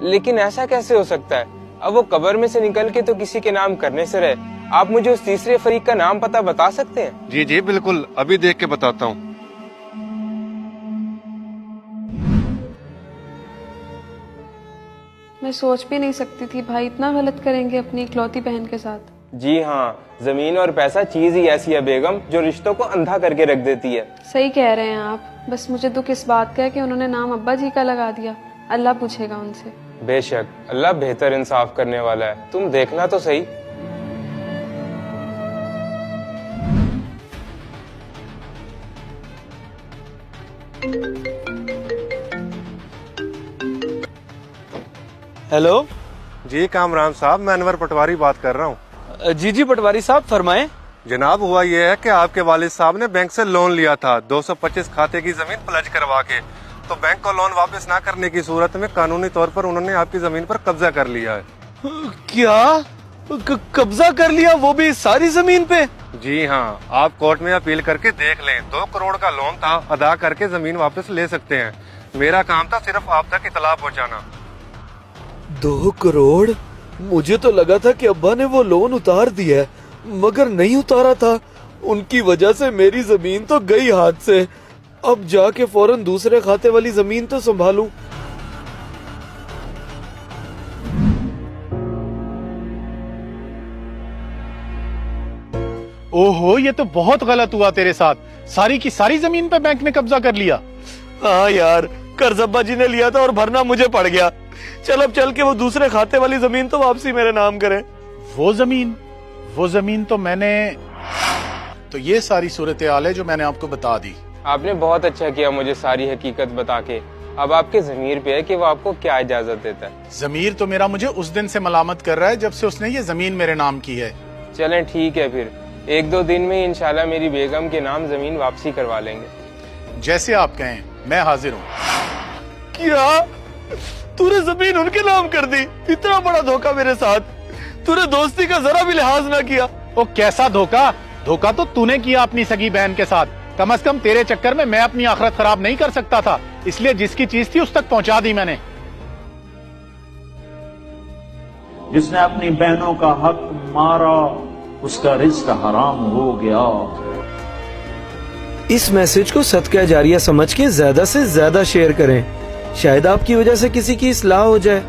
लेकिन ऐसा कैसे हो सकता है? अब वो कब्र में से निकल के तो किसी के नाम करने से रहे। आप मुझे उस तीसरे फरीक का नाम पता बता सकते हैं? जी जी बिल्कुल, अभी देख के बताता हूँ। मैं सोच भी नहीं सकती थी भाई इतना गलत करेंगे अपनी इकलौती बहन के साथ। जी हाँ, जमीन और पैसा चीज ही ऐसी है बेगम जो रिश्तों को अंधा करके रख देती है। सही कह रहे हैं आप। बस मुझे दुख इस बात का है कि उन्होंने नाम अब्बा जी का लगा दिया। अल्लाह पूछेगा उनसे। बेशक, अल्लाह बेहतर इंसाफ करने वाला है। तुम देखना तो सही। हेलो जी कामरान साहब, मैं अनवर पटवारी बात कर रहा हूँ। जी पटवारी साहब फरमाएं। जनाब, हुआ ये है कि आपके वालिद साहब ने बैंक से लोन लिया था 225 खाते की जमीन प्लज करवा के। तो बैंक को लोन वापस ना करने की सूरत में कानूनी तौर पर उन्होंने आपकी जमीन पर कब्जा कर लिया है। क्या कब्जा कर लिया, वो भी सारी जमीन पे? जी हाँ, आप कोर्ट में अपील करके देख लें। 2 करोड़ का लोन था, अदा करके जमीन वापस ले सकते हैं। मेरा काम था सिर्फ आप तक इतला पहुँचाना। 2 करोड़? मुझे तो लगा था कि अब्बा ने वो लोन उतार दिया है, मगर नहीं उतारा था। उनकी वजह से मेरी जमीन तो गई हाथ से। अब जाके फौरन दूसरे खाते वाली जमीन तो संभालूं। ओहो, ये तो बहुत गलत हुआ तेरे साथ। सारी की सारी जमीन पे बैंक ने कब्जा कर लिया। हाँ यार, कर्ज अब्बा जी ने लिया था और भरना मुझे पड़ गया। चल अब चल के वो दूसरे खाते वाली जमीन तो वापसी मेरे नाम करें। वो जमीन तो ये सारी सूरत हाल है जो मैंने आपको बता दी। आपने बहुत अच्छा किया मुझे सारी हकीकत बता के। अब आपके ज़मीर पे है कि वो आपको क्या इजाजत देता है। जमीर तो मेरा मुझे उस दिन से मलामत कर रहा है जब से उसने ये जमीन मेरे नाम की है। चलें ठीक है, फिर 1-2 दिन में इंशाल्लाह मेरी बेगम के नाम जमीन वापसी करवा लेंगे। जैसे आप कहें, मैं हाजिर हूँ। क्या तूने जमीन उनके नाम कर दी? इतना बड़ा धोखा मेरे साथ। तूने दोस्ती का जरा भी लिहाज ना किया। ओ कैसा धोखा? धोखा तो तूने किया अपनी सगी बहन के साथ। कम से कम तेरे चक्कर में मैं अपनी आखिरत खराब नहीं कर सकता था, इसलिए जिसकी चीज थी उस तक पहुंचा दी मैंने। जिसने अपनी बहनों का हक मारा उसका रिज्क हराम हो गया। इस मैसेज को सदका जारिया समझ के ज्यादा से ज्यादा शेयर करें। शायद आपकी वजह से किसी की इस्लाह हो जाए।